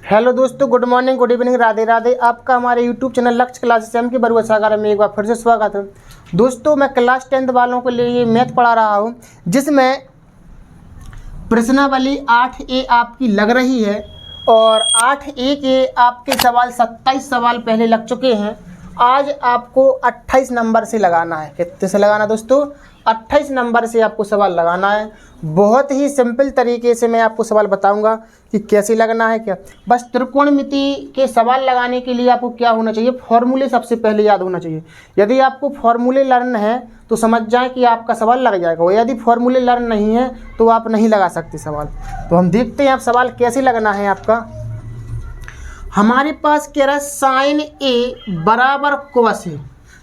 Hello दोस्तों, good morning, good evening, Radhe Radhe. आपका हमारे यूट्यूब चैनल लक्ष्य क्लासेस के बरुआ सागर में एक बार फिर से स्वागत है। दोस्तों, मैं क्लास 10th वालों के लिए मैथ पढ़ा रहा हूं, जिसमें प्रश्नावली 8A आपकी लग रही है और 8A के आपके सवाल 27 सवाल पहले लग चुके हैं। आज आपको 28 नंबर से लगाना है। कितने से लगाना दोस्तों? 28 नंबर से आपको सवाल लगाना है। बहुत ही सिंपल तरीके से मैं आपको सवाल बताऊंगा कि कैसे लगना है। क्या बस त्रिकोणमिति के सवाल लगाने के लिए आपको क्या होना चाहिए? फॉर्मूले सबसे पहले याद होना चाहिए। यदि आपको फॉर्मूले लर्न है तो समझ जाएं कि आपका सवाल लग जाएगा, और यदि फॉर्मूले लर्न नहीं है तो आप नहीं लगा सकते सवाल। तो हम देखते हैं आप सवाल कैसे लगना है आपका। हमारे पास कह रहा है साइन ए बराबर कॉस ए।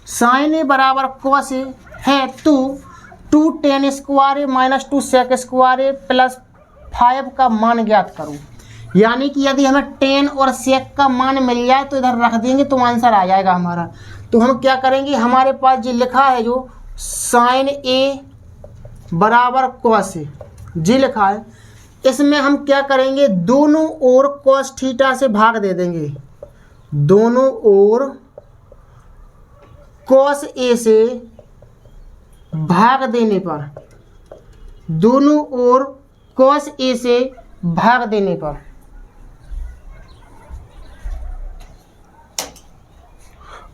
साइन ए बराबर कॉस ए है तो 2 tan स्क्वायर ए माइनस 2 sec स्क्वायर ए प्लस 5 का मान ज्ञात करो। यानी कि यदि हमें tan और sec का मान मिल जाए तो इधर रख देंगे तो आंसर आ जाएगा हमारा। तो हम क्या करेंगे, हमारे पास जो लिखा है जो साइन ए बराबर कॉस ए जी लिखा है, इसमें हम क्या करेंगे, दोनों ओर cos थीटा से भाग दे देंगे। दोनों ओर cos ए से भाग देने पर, दोनों ओर cos ए से भाग देने पर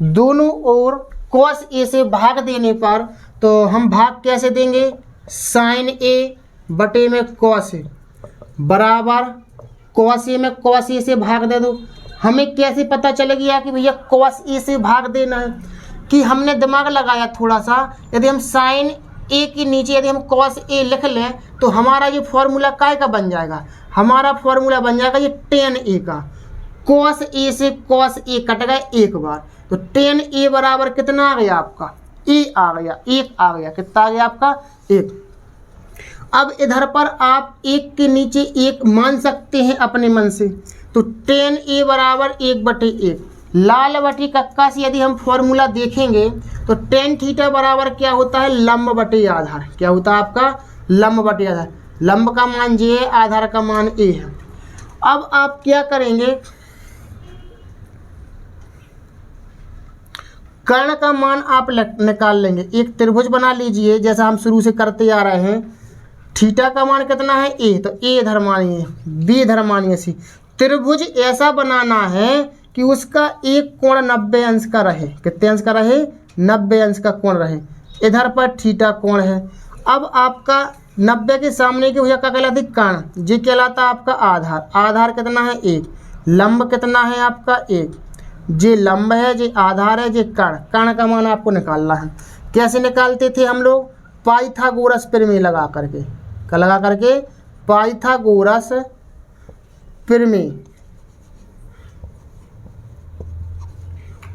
दोनों ओर cos ए से भाग देने पर तो हम भाग कैसे देंगे, साइन ए बटे में cos ए बराबर cos ए में cos ए से भाग दे दो। हमें कैसे पता चलेगा कि भैया cos ए से भाग देना है? कि हमने दिमाग लगाया थोड़ा सा। यदि हम साइन ए के नीचे यदि हम cos ए लिख लें तो हमारा ये फॉर्मूला काय का बन जाएगा? हमारा फॉर्मूला बन जाएगा ये tan ए का। cos ए से cos ए कट गए एक बार, तो tan ए बराबर कितना आ गया आपका? ए आ गया, एक आ गया। कितना आ गया आपका? एक। अब इधर पर आप एक के नीचे एक मान सकते हैं अपने मन से, तो tan ए बराबर 1/1। लाल बटी कक्का से यदि हम फॉर्मूला देखेंगे तो tan थीटा बराबर क्या होता है, लंब बटे आधार। क्या होता है आपका? लंब बटे आधार। लंब का मान जे है, आधार का मान ए है। अब आप क्या करेंगे, कर्ण का मान आप निकाल लेंगे। एक त्रिभुज बना लीजिए जैसा हम शुरू से करते आ रहे हैं। थीटा का मान कितना है? ए, तो ए इधर मानिए, बी इधर मानिए, सी। त्रिभुज ऐसा बनाना है कि उसका एक कोण 90 अंश का रहे। कितने अंश का रहे? 90 अंश का कोण रहे। इधर पर थीटा कोण है। अब आपका 90 के सामने के भैया क्या कहलाती? कर्ण। ये कहलाता आपका आधार। आधार कितना है? 1। लंब कितना है आपका? 1। जे लंब है, जे आधार है, जे कर्ण। कर्ण का मान आपको निकालना है। कैसे निकालते थे हम लोग? पाइथागोरस प्रमेय लगा करके। क्या लगा करके? पाइथागोरस प्रमेय।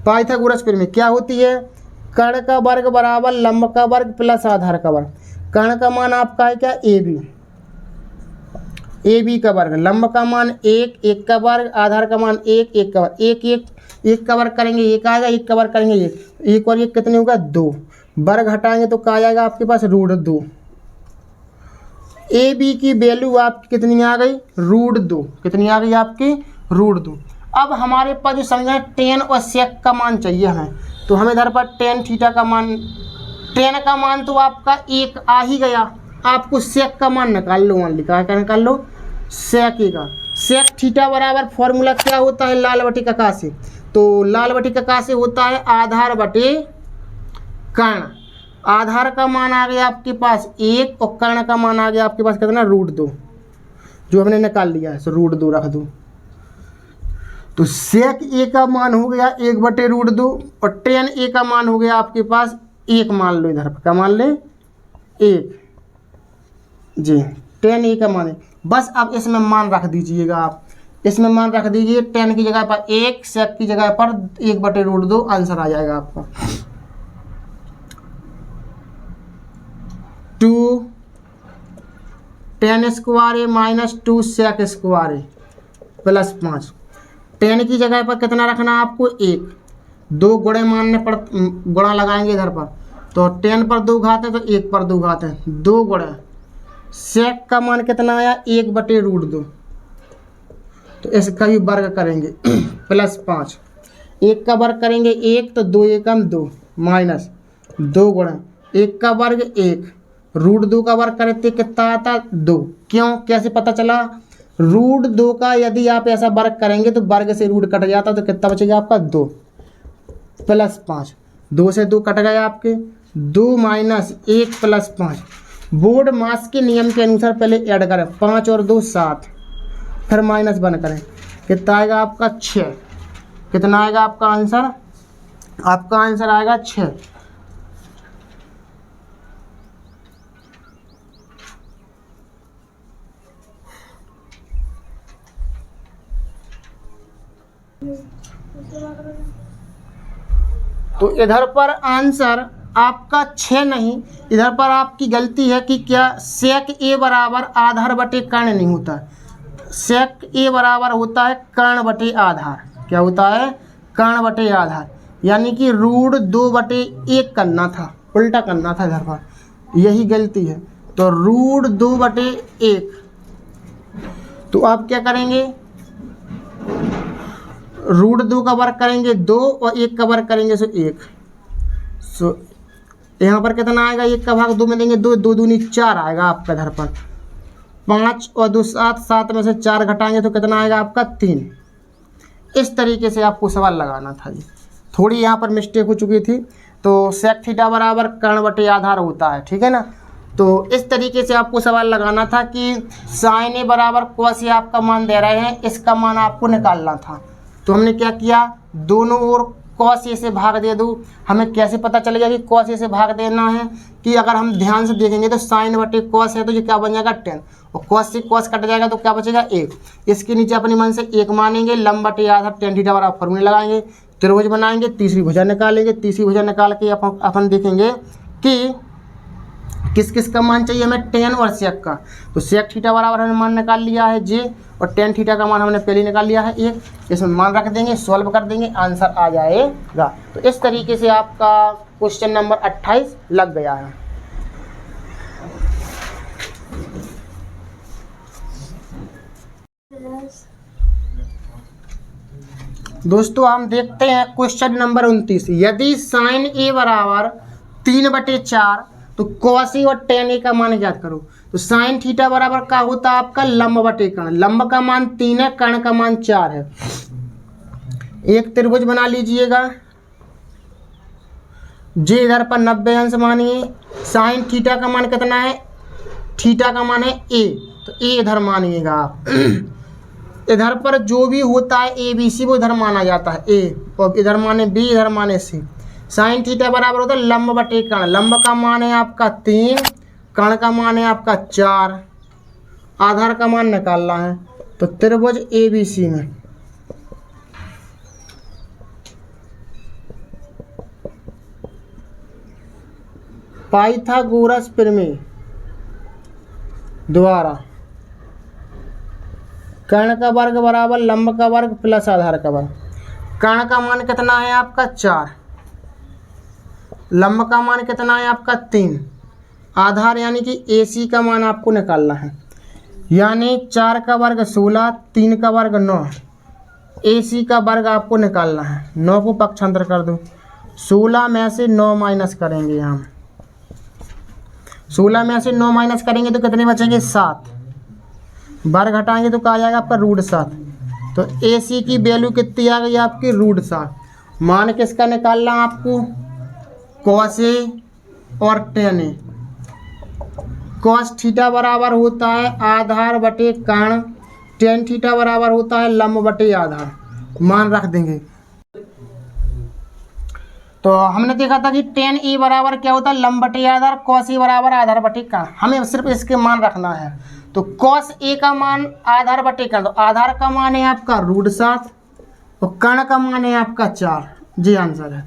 पाइथागोरस प्रमेय क्या होती है? कर्ण का वर्ग बराबर लंब का वर्ग प्लस आधार का वर्ग। कर्ण का मान आपका है क्या? A B. ए बी का वर्ग, लंब का मान 1, 1 का वर्ग, आधार का मान 1, 1 का वर्ग। 1 1 1 का वर्ग करेंगे 1 आएगा, 1 का वर्ग करेंगे 1, 1 और 1 कितने होगा? 2। वर्ग हटाएंगे तो क्या आ जाएगा आपके पास? √2। ए बी की वैल्यू आपकी कितनी आ गई? √2। कितनी आ गई आपकी? √2। अब हमारे पास जो समझा tan और sec का मान चाहिए हमें, तो हम इधर पर tan थीटा का मान, tan का मान तो आपका 1 आ ही गया। आपको sec का मान निकाल लो। मान लिखा है, निकाल लो sec का। sec थीटा बराबर फॉर्मूला क्या होता है? लाल बटी कका से। तो लाल बटी कका से होता है आधार बटे कर्ण। आधार का मान आ गया आपके पास 1 और कर्ण का मान आ गया आपके पास कितना? √2, जो हमने निकाल लिया है। सो √2 रख दो। तो sec ए का मान हो गया 1/√2 और tan ए का मान हो गया आपके पास 1 मान लो। इधर पर क्या मान ले? 1 जी। tan ए का मान है। बस अब इसमें मान रख दीजिएगा। आप इसमें मान रख दीजिए। tan की जगह पर 1, sec की जगह पर 1/√2, आंसर आ जाएगा आपका 2 tan स्क्वायर ए माइनस 2 sec स्क्वायर ए प्लस 5। tan की जगह पर कितना रखना है आपको? 1। 2 गुणे मानने पर गुणा लगाएंगे इधर पर, तो tan पर 2 घात है तो 1 पर 2 घात है। 2 गुणे sec का मान कितना आया? 1/√2। तो इसका भी वर्ग करेंगे +5। 1 का वर्ग करेंगे 1, तो 2 एकम 2 माइनस 2 गुणा 1 का वर्ग 1, √2 का वर्ग करते कितना आता 2। क्यों, कैसे पता चला? √2 का यदि आप ऐसा वर्ग करेंगे तो वर्ग से रूट कट जाता, तो कितना बचेगा आपका 2 +5। 2 से 2 कट गए आपके, 2 माइनस 1 +5। बोर्ड मास के नियम के अनुसार पहले ऐड करें, 5 और 2 7, फिर -1 करें, कितना आएगा आपका 6। कितना आएगा आपका आंसर? आपका आंसर आएगा 6। तो इधर पर आंसर आपका 6 नहीं, इधर पर आपकी गलती है कि क्या sec a बराबर आधार बटे कर्ण नहीं होता है। sec a बराबर होता है कर्ण बटे आधार। क्या होता है? कर्ण बटे आधार, यानी कि √2/1 करना था, उल्टा करना था इधर पर, यही गलती है। तो √2/1, तो आप क्या करेंगे? √2 का वर्ग करेंगे 2 और 1 का वर्ग करेंगे 1। सो यहाँ पर कितना आएगा? 1 का भाग 2 में देंगे 2, 2 दूनी 4 आएगा आपका इधर पर। 5 और 2 7, 7 में से 4 घटाएंगे तो कितना आएगा आपका 3। इस तरीके से आपको सवाल लगाना था। जी थोड़ी यहाँ पर मिस्टेक हो चुकी थी। तो sec थीटा बराबर कर्ण बटे आधार होता है, ठीक है ना। तो इस तरीके से आपको सवाल लगाना था कि sin a बराबर cos a आपका मान दे रहे हैं, इसका मान आपको निकालना था। तो हमने क्या किया? दोनों ओर cos a से भाग दे दूँ। हमें कैसे पता चलेगा कि cos a से भाग देना है? कि अगर हम ध्यान से देखेंगे तो sin बटे cos है, तो ये क्या बन जाएगा 10, और cos से cos कट जाएगा तो क्या बचेगा 1। इसके नीचे अपने मन से 1 मानेंगे, लंब बटे आधार tan थीटा बराबर फॉर्मूले लगाएंगे, त्रिभुज बनाएंगे, तीसरी भुजा निकालेंगे। तीसरी भुजा निकाल के अपन देखेंगे कि किस किस का मान चाहिए हमें, tan और sec का। तो sec थीटा बराबर हमने मान निकाल लिया है j, और tan थीटा का मान हमने पहले निकाल लिया है 1। इसमें मान रख देंगे, सॉल्व कर देंगे, आंसर आ जाएगा। तो इस तरीके से आपका क्वेश्चन नंबर 28 लग गया है। दोस्तों हम देखते हैं क्वेश्चन नंबर 29। यदि sin a बराबर 3/4, तो cos a और tan a का मान ज्ञात करो। तो sin थीटा बराबर क्या होता है आपका? लंब बटे कर्ण। लंब का मान 3 है, कर्ण का मान 4 है। एक त्रिभुज बना लीजिएगा, जे इधर पर 90 अंश मानिए। sin थीटा का मान कितना है? थीटा का मान है a, तो a इधर मानिएगा आप। इधर पर जो भी होता है ए बी सी वो इधर माना जाता है a, और इधर माने b, इधर माने c। sin थीटा बराबर होता है लंब बटे कर्ण। लंब का मान है आपका 3, कर्ण का मान है आपका 4, आधार का मान निकालना है। तो त्रिभुज ए बी सी में पाइथागोरस प्रमेय द्वारा कर्ण का वर्ग बराबर लंब का वर्ग प्लस आधार का वर्ग। कर्ण का मान कितना है आपका 4, लंब का मान कितना है आपका 3, आधार यानी कि AC का मान आपको निकालना है। यानी 4 का वर्ग 16, 3 का वर्ग 9, AC का वर्ग आपको निकालना है। 9 को पक्षांतर कर दो, 16 में से 9 माइनस करेंगे हम। 16 में से 9 माइनस करेंगे तो कितने बचेंगे? 7। वर्ग घटाएंगे तो कहा जाएगा आपका √7। तो AC की वैल्यू कितनी आ गई आपकी? √7। मान किसका निकालना आपको? cos a और tan a। cos थीटा बराबर होता है आधार बटे कर्ण, tan थीटा बराबर होता है लंब बटे आधार। मान रख देंगे। तो हमने देखा था कि tan a बराबर क्या होता है? लंब बटे आधार। cos a बराबर आधार बटे कर्ण। हमें सिर्फ इसके मान रखना है। तो cos a का मान आधार बटे कर्ण, तो आधार का मान है आपका √7 और कर्ण का मान है आपका 4। जी आंसर है।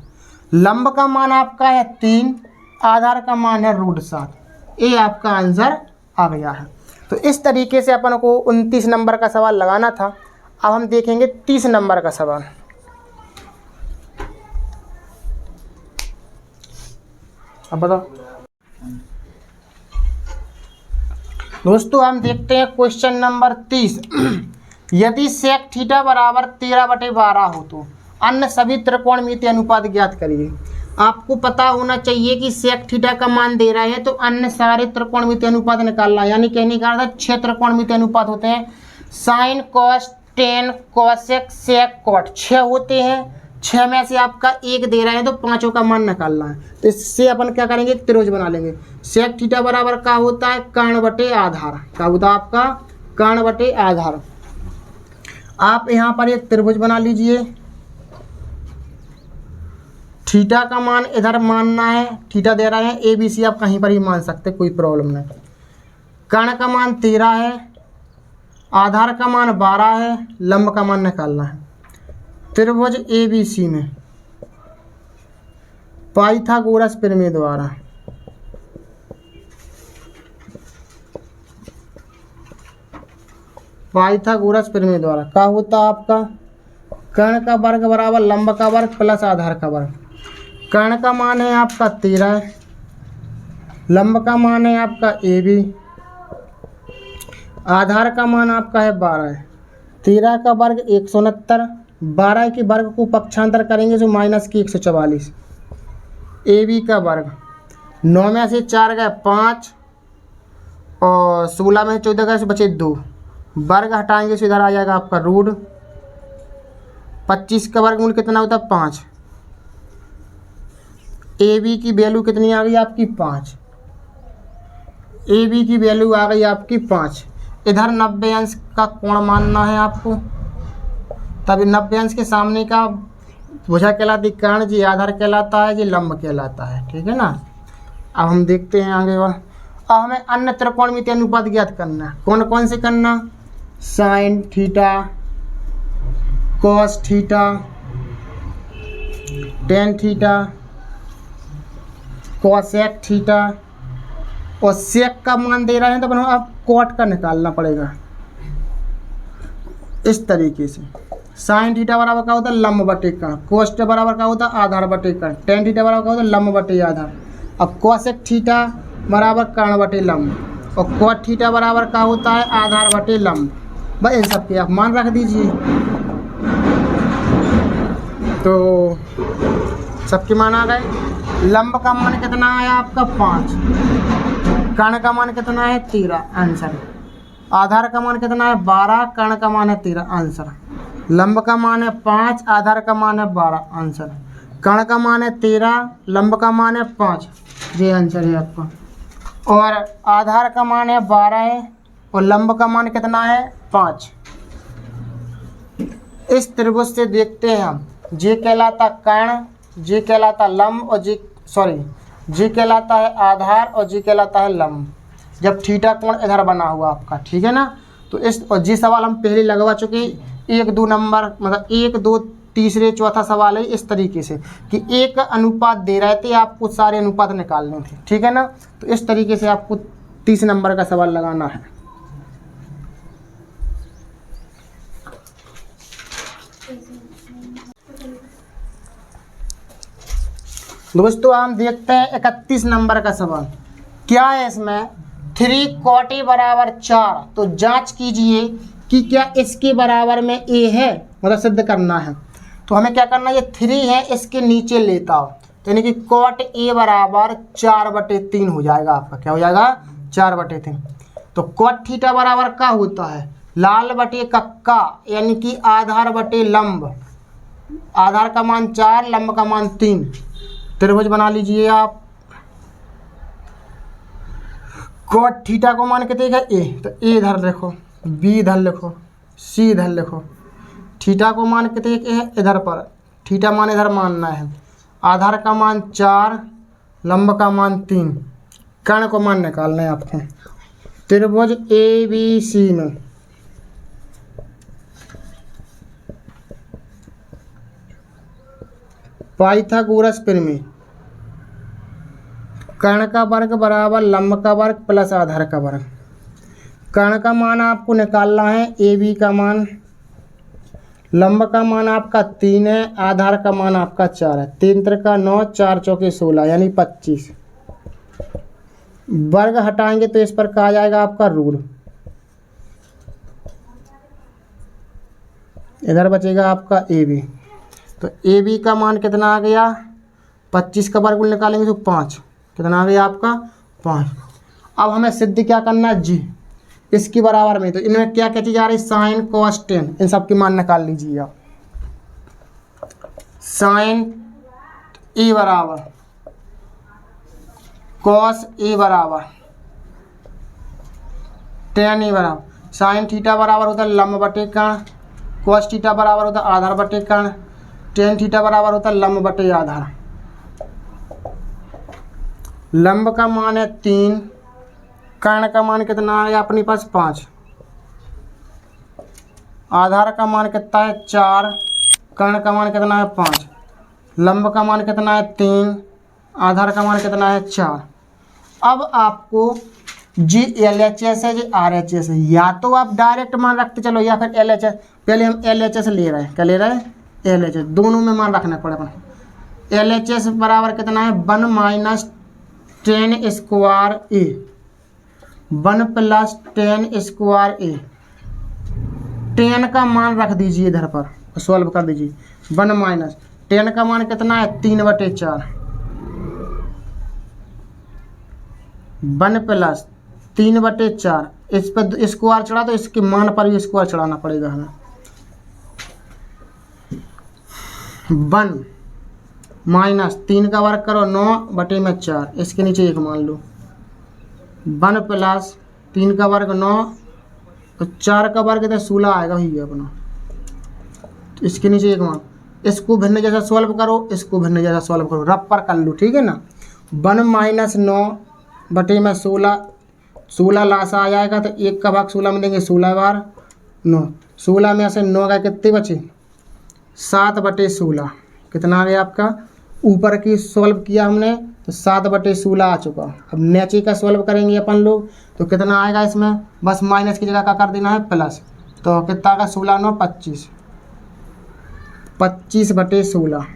लंब का मान आपका है 3, आधार का मान है √7। ये आपका आंसर आ गया है। तो इस तरीके से अपन को 29 नंबर का सवाल लगाना था। अब हम देखेंगे 30 नंबर का सवाल। अब बताओ दोस्तों, हम देखते हैं क्वेश्चन नंबर 30। यदि सेक थीटा बराबर 13/12 हो तो अन्य सभी त्रिकोणमितीय अनुपात ज्ञात करिए। आपको पता होना चाहिए कि सेक थीटा का मान दे रहे हैं तो अन्य सारे त्रिकोणमितीय अनुपात निकालना, यानी कहने का अर्थ 6 त्रिकोणमितीय अनुपात होते हैं। साइन, कॉस, टेन, कॉसेक, सेक, कॉट 6 होते हैं। 6 में से आपका एक दे रहे हैं तो पांचों का मान निकालना है। तो इससे अपन क्या करेंगे, एक त्रिभुज बना लेंगे। सेक थीटा बराबर क्या होता है, कर्ण बटे आधार। क्या होता है आपका, कर्ण बटे आधार। आप यहाँ पर एक त्रिभुज बना लीजिए। थीटा का मान इधर मानना है, थीटा दे रहे हैं ABC, आप कहीं पर ही मान सकते, कोई प्रॉब्लम नहीं। कर्ण का मान 13 है, आधार का मान 12 है, लंब का मान निकालना है। त्रिभुज ABC में पाइथागोरस प्रमेय द्वारा क्या होता है आपका, कर्ण का वर्ग बराबर लंब का वर्ग प्लस आधार का वर्ग। कर्ण का मान है आपका 13 है, लंब का मान है आपका AB, आधार का मान आपका है 12 है। 13 का वर्ग 169, 12 के वर्ग को पक्षांतर करेंगे तो माइनस की 144। AB का वर्ग 9 में से 4 गए 5 और 16 में से 14 गए बचे 2, वर्ग हटाएंगे तो इधर आ जाएगा आपका रूट। 25 का वर्गमूल कितना होता है, 5। AB की वैल्यू कितनी आ गई आपकी, 5। AB की वैल्यू आ गई आपकी 5। इधर 90 अंश का कोण मानना है आपको, तभी 90 अंश के सामने का भुजा कहलाती कर्ण, जी आधार कहलाता है, जी लंब कहलाता है। ठीक है ना। अब हम देखते हैं आगे और अब हमें अन्य त्रिकोणमितीय अनुपात ज्ञात करना है। कौन कौन से करना, sine theta, cos theta, tan theta, cosec theta, और सेक का मान दे रहे हैं तो अपन आप कॉट का निकालना पड़ेगा इस तरीके से। साइन थीटा बराबर क्या होता है, लंब बटे कर्ण। कोस थीटा बराबर क्या होता है, आधार बटे कर्ण। टेन थीटा बराबर क्या होता है, लंब बटे आधार। अब कॉसेक थीटा बराबर कर्ण बटे लंब, और कॉट थीटा बराबर क्या होता है, आधार बटे लंब। बस इन सब के आप मान रख दीजिए। तो सबके मान आ गए। लंब का मान कितना आया आपका 5, कर्ण का मान कितना है 13, आंसर। आधार का मान कितना है 12, कर्ण का मान है 13, आंसर। लंब का मान है 5, आधार का मान है 12, आंसर। कर्ण का मान है 13, लंब का मान है 5, ये आंसर है आपका। और आधार का मान है 12 है और लंब का मान कितना है 5। इस त्रिभुज से देखते हैं हम, जे कहलाता कर्ण, जे कहलाता लंब और जे कहलाता है आधार और जे कहलाता है लंब, जब थीटा कोण इधर बना हुआ आपका। ठीक है ना। तो इस और जी सवाल हम पहले लगवा चुके, 1 2 नंबर, मतलब 1 2 तीसरे चौथा सवाल है इस तरीके से कि एक अनुपात दे रहे थे, आपको सारे अनुपात निकालने थे। ठीक है ना। तो इस तरीके से आपको 30 नंबर का सवाल लगाना है। दोस्तों हम देखते हैं 31 नंबर का सवाल। क्या है इसमें, 3 cot A बराबर 4, तो जांच कीजिए कि क्या इसके बराबर में A है, मतलब सिद्ध करना है। तो हमें क्या करना है, ये 3 है इसके नीचे लेता हो, तो यानी कि cot A बराबर 4/3 हो जाएगा आपका। क्या हो जाएगा, 4/3। तो cot थीटा बराबर क्या होता है, लाल बटे कक्का, यानी कि आधार बटे लंब। आधार का मान 4, लंब का मान 3। त्रिभुज बना लीजिए आप। cot थीटा को मान कितने का A, तो A इधर लिखो, B इधर लिखो, C इधर लिखो। थीटा को मान कितने के है, इधर पर थीटा मान इधर मानना है। आधार का मान 4, लंब का मान 3, कर्ण को मान निकालना है आपको। त्रिभुज ABC में पाइथागोरस प्रमेय, कर्ण का वर्ग बराबर लंब का वर्ग प्लस आधार का वर्ग। कर्ण का मान आपको निकालना है AB का मान, लंब का मान आपका 3 है, आधार का मान आपका 4 है। 3 त्रिका 9, 4 चौके 16, यानी 25। वर्ग हटाएंगे तो इस पर कहा जाएगा आपका रूट। इधर बचेगा आपका ए बी। तो ए बी का मान कितना आ गया, 25 का वर्गमूल निकालेंगे तो 5, कितना आ गया आपका 5। अब हमें सिद्ध क्या करना है, जी इसकी बराबर में। तो इनमें क्या क्या चीज़ आ रही है, साइन कॉस टेन, इन सब की मान निकाल लीजिए आप। साइन ए बराबर कॉस ए बराबर टेन ए बराबर, साइन थीटा बराबर होता है लंब बटे कर्ण, कॉस थीटा बराबर होता है आधार बटे कर्ण, टेन थीटा बराबर होता है लंब बटे आधार। लंब का मान है 3, कर्ण का मान कितना है अपने पास 5, आधार का मान कितना है 4, कर्ण का मान कितना है 5, लंब का मान कितना है 3, आधार का मान कितना है 4। अब आपको जी LHS है, जी RHS है, या तो आप डायरेक्ट मान रखते चलो या फिर LHS। पहले हम LHS ले रहे हैं, क्या ले रहे हैं, LHS, दोनों में मान रखना पड़ेगा। LHS बराबर कितना है 1 माइनस 10 स्क्वायर ए, 1 प्लस 10 स्क्वायर ए। 10 का मान रख दीजिए इधर पर, सॉल्व कर दीजिए। 1 माइनस 10 का मान कितना है 3/4, 1 प्लस 3/4, इस पर स्क्वायर चढ़ा तो इसके मान पर भी स्क्वायर चढ़ाना पड़ेगा हमें। 1 माइनस 3 का वर्ग करो 9/4, इसके नीचे 1 मान लो। 1 प्लस 3 का वर्ग 9, तो 4 का वर्ग तो 16 आएगा ही अपना, तो इसके नीचे 1 मान। इसको भिन्न जैसा सॉल्व करो, इसको भिन्न जैसा सॉल्व करो, रफ पर कर लो, ठीक है ना। 1 माइनस 9/16, 16 लासा आ जाएगा तो 1 का भाग 16 में देंगे, 16 बार 9, 16 में से 9 का कितने बचे 7/16, कितना आ गया आपका। ऊपर की सॉल्व किया हमने तो 7/16 आ चुका। अब नीचे का सॉल्व करेंगे अपन लोग तो कितना आएगा, इसमें बस माइनस की जगह का कर देना है प्लस, तो कितना का 16 9 25, 25/16।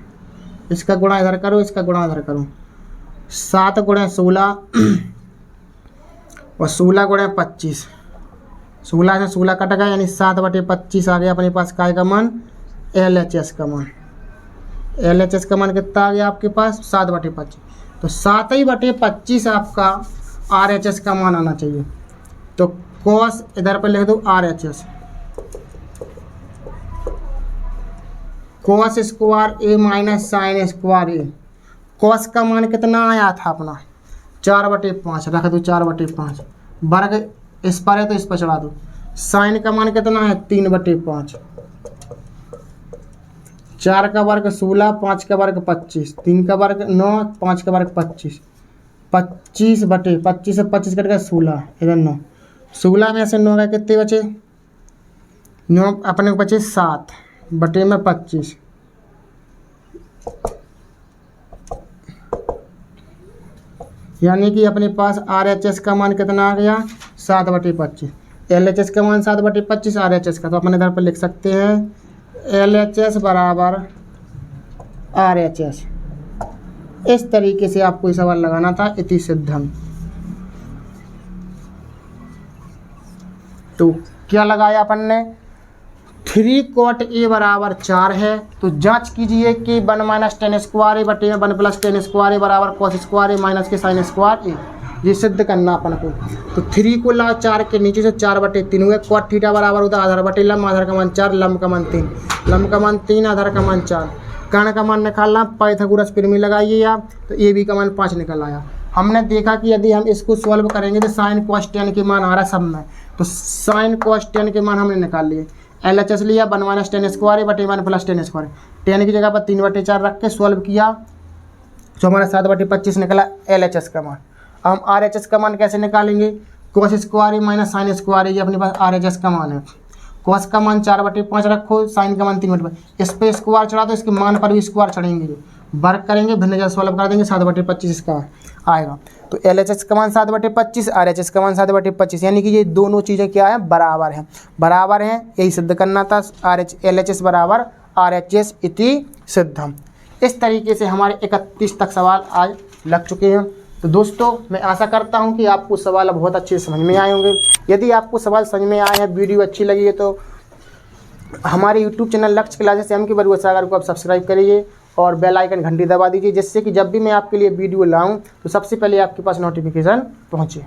इसका गुणा इधर करो, इसका गुणा इधर करो, 7 गुणे 16 और 16 गुणे 25, 16 से 16 कट गया, यानी 7/25 आ गया अपने पास। काय का मान, LHS का मान। LHS का मान कितना आ गया आपके पास 7/25, तो 7/25 आपका RHS का मान आना चाहिए। तो cos इधर पर लिख दो RHS, cos स्क्वायर ए माइनस साइन स्क्वायर ए। cos का मान कितना आया था अपना 4/5, रख दो 4/5, वर्ग इस पर है तो इस पर चढ़ा दो। साइन का मान कितना है 3/5, 4 का वर्ग 16, 5 का वर्ग 25, 3 का वर्ग 9, 5 का वर्ग 25, 25/25 से 25 कट गया 16, इधर 9, 16 में से 9 का कितने बचे 9 अपने को बचे 7/25। यानी कि अपने पास RHS का मान कितना आ गया 7/25, LHS का मान 7/25, RHS का, तो अपन इधर पर लिख सकते हैं LHS बराबर RHS। इस तरीके से आपको ये सवाल लगाना था, इति सिद्धम। तो क्या लगाया अपन ने, 3 cot A बराबर 4 है, तो जांच कीजिए कि 1 माइनस 10 स्क्वायर ए बटे 1 प्लस 10 स्क्वायर ए बराबर कॉस स्क्वायर ए माइनस के साइन स्क्वायर ए। ये सिद्ध करना अपन को। तो 3 को लाओ 4 के नीचे से 4/3 हुए, cot थीटा बराबर होता है आधार बटे लंब, आधार का मान 4, लंब का मान 3, लंब का मान 3, आधार का मान 4। कर्ण का मान निकालना, पाइथागोरस प्रमेय लगाइए आप, तो ए बी का मान 5 निकल आया। हमने देखा कि यदि हम इसको सॉल्व करेंगे तो साइन कॉस टेन के मान आ रहा सब में, तो साइन कॉस टेन के मान हमने निकाल लिए। LHS लिया 1 माइनस 10 स्क्वायर ए बटे 1 प्लस 10 स्क्वायर, 10 की जगह पर 3/4 रख के सॉल्व किया तो हमारा 7/25 निकला LHS का मान। हम RHS का मान कैसे निकालेंगे, कॉस स्क्वायर ए माइनस साइन स्क्वायर ए, ये अपने पास RHS का मान है। कॉस का मान 4/5 रखो, साइन का मान 3/5, इस पर स्क्वायर चढ़ा तो इसके मान पर भी स्क्वायर चढ़ेंगे, वर्क करेंगे, भिन्न जगह सॉल्व कर देंगे, 7/25 इसका आएगा। तो LHS का मान 7/25, RHS का मान 7/25, यानी कि ये दोनों चीज़ें क्या है, बराबर हैं, बराबर हैं, यही सिद्ध करना था। LHS बराबर RHS इति सिद्धम। इस तरीके से हमारे 31 तक सवाल आज लग चुके हैं। तो दोस्तों मैं आशा करता हूं कि आपको सवाल बहुत अच्छे समझ में आए होंगे। यदि आपको सवाल समझ में आए हैं, वीडियो अच्छी लगी है तो हमारे यूट्यूब चैनल लक्ष्य क्लासेस एम के बरुआ सागर को आप सब्सक्राइब करिए और बेल आइकन घंटी दबा दीजिए, जिससे कि जब भी मैं आपके लिए वीडियो लाऊं तो सबसे पहले आपके पास नोटिफिकेशन पहुंचे।